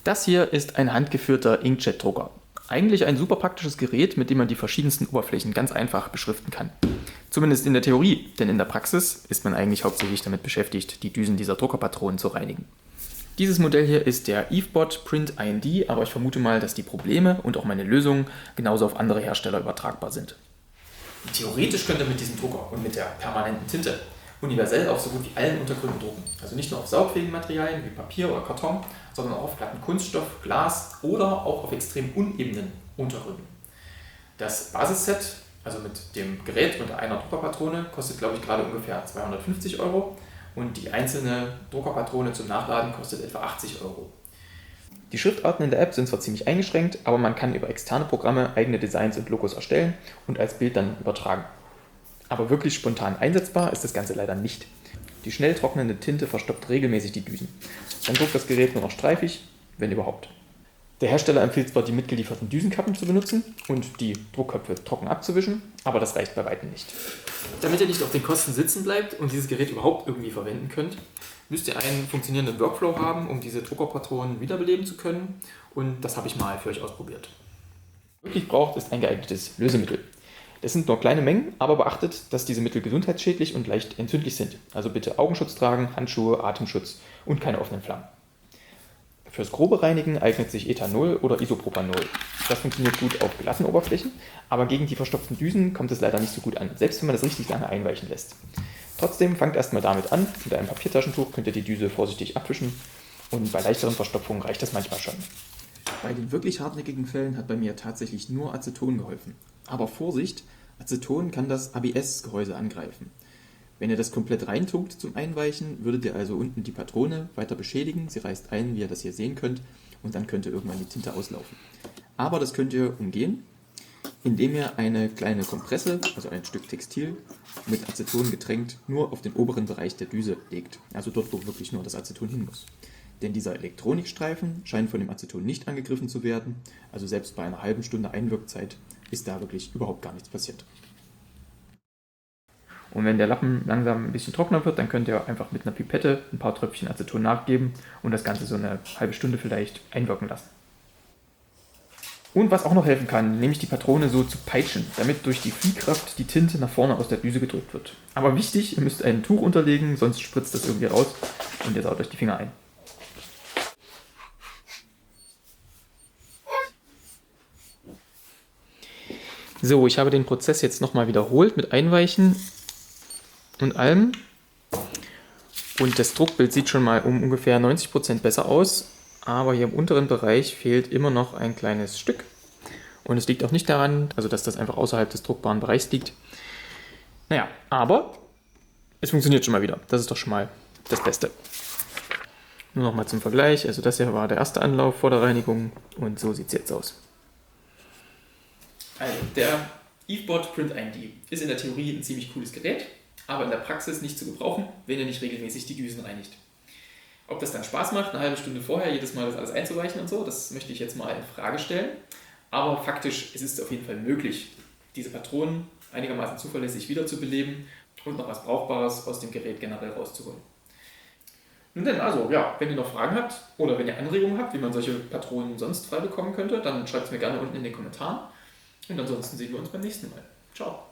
Das hier ist ein handgeführter Inkjet-Drucker. Eigentlich ein super praktisches Gerät, mit dem man die verschiedensten Oberflächen ganz einfach beschriften kann. Zumindest in der Theorie, denn in der Praxis ist man eigentlich hauptsächlich damit beschäftigt, die Düsen dieser Druckerpatronen zu reinigen. Dieses Modell hier ist der EveBot Print IND, aber ich vermute mal, dass die Probleme und auch meine Lösungen genauso auf andere Hersteller übertragbar sind. Theoretisch könnte mit diesem Drucker und mit der permanenten Tinte universell auf so gut wie allen Untergründen drucken. Also nicht nur auf saugfähigen Materialien wie Papier oder Karton, sondern auch auf glatten Kunststoff, Glas oder auch auf extrem unebenen Untergründen. Das Basisset, also mit dem Gerät und einer Druckerpatrone, kostet glaube ich gerade ungefähr 250 € und die einzelne Druckerpatrone zum Nachladen kostet etwa 80 €. Die Schriftarten in der App sind zwar ziemlich eingeschränkt, aber man kann über externe Programme eigene Designs und Logos erstellen und als Bild dann übertragen. Aber wirklich spontan einsetzbar ist das Ganze leider nicht. Die schnell trocknende Tinte verstopft regelmäßig die Düsen. Dann druckt das Gerät nur noch streifig, wenn überhaupt. Der Hersteller empfiehlt zwar, die mitgelieferten Düsenkappen zu benutzen und die Druckköpfe trocken abzuwischen, aber das reicht bei weitem nicht. Damit ihr nicht auf den Kosten sitzen bleibt und dieses Gerät überhaupt irgendwie verwenden könnt, müsst ihr einen funktionierenden Workflow haben, um diese Druckerpatronen wiederbeleben zu können, und das habe ich mal für euch ausprobiert. Was ihr wirklich braucht, ist ein geeignetes Lösemittel. Das sind nur kleine Mengen, aber beachtet, dass diese Mittel gesundheitsschädlich und leicht entzündlich sind. Also bitte Augenschutz tragen, Handschuhe, Atemschutz und keine offenen Flammen. Fürs grobe Reinigen eignet sich Ethanol oder Isopropanol. Das funktioniert gut auf glatten Oberflächen, aber gegen die verstopften Düsen kommt es leider nicht so gut an, selbst wenn man das richtig lange einweichen lässt. Trotzdem fangt erstmal damit an. Mit einem Papiertaschentuch könnt ihr die Düse vorsichtig abwischen und bei leichteren Verstopfungen reicht das manchmal schon. Bei den wirklich hartnäckigen Fällen hat bei mir tatsächlich nur Aceton geholfen. Aber Vorsicht, Aceton kann das ABS-Gehäuse angreifen. Wenn ihr das komplett reintunkt zum Einweichen, würdet ihr also unten die Patrone weiter beschädigen. Sie reißt ein, wie ihr das hier sehen könnt, und dann könnte irgendwann die Tinte auslaufen. Aber das könnt ihr umgehen, indem ihr eine kleine Kompresse, also ein Stück Textil, mit Aceton getränkt, nur auf den oberen Bereich der Düse legt. Also dort, wo wirklich nur das Aceton hin muss. Denn dieser Elektronikstreifen scheint von dem Aceton nicht angegriffen zu werden. Also selbst bei einer halben Stunde Einwirkzeit ist da wirklich überhaupt gar nichts passiert. Und wenn der Lappen langsam ein bisschen trockener wird, dann könnt ihr einfach mit einer Pipette ein paar Tröpfchen Aceton nachgeben und das Ganze so eine halbe Stunde vielleicht einwirken lassen. Und was auch noch helfen kann, nämlich die Patrone so zu peitschen, damit durch die Fliehkraft die Tinte nach vorne aus der Düse gedrückt wird. Aber wichtig, ihr müsst ein Tuch unterlegen, sonst spritzt das irgendwie raus und ihr saut euch die Finger ein. So, ich habe den Prozess jetzt nochmal wiederholt mit Einweichen und allem. Und das Druckbild sieht schon mal um ungefähr 90% besser aus. Aber hier im unteren Bereich fehlt immer noch ein kleines Stück. Und es liegt auch nicht daran, also dass das einfach außerhalb des druckbaren Bereichs liegt. Naja, aber es funktioniert schon mal wieder. Das ist doch schon mal das Beste. Nur noch mal zum Vergleich. Also das hier war der erste Anlauf vor der Reinigung und so sieht es jetzt aus. Also der EveBot Print IND ist in der Theorie ein ziemlich cooles Gerät, aber in der Praxis nicht zu gebrauchen, wenn ihr nicht regelmäßig die Düsen reinigt. Ob das dann Spaß macht, eine halbe Stunde vorher jedes Mal das alles einzuweichen und so, das möchte ich jetzt mal in Frage stellen. Aber faktisch es ist auf jeden Fall möglich, diese Patronen einigermaßen zuverlässig wiederzubeleben und noch was Brauchbares aus dem Gerät generell rauszuholen. Nun denn, also ja, wenn ihr noch Fragen habt oder wenn ihr Anregungen habt, wie man solche Patronen sonst frei bekommen könnte, dann schreibt es mir gerne unten in den Kommentaren. Und ansonsten sehen wir uns beim nächsten Mal. Ciao.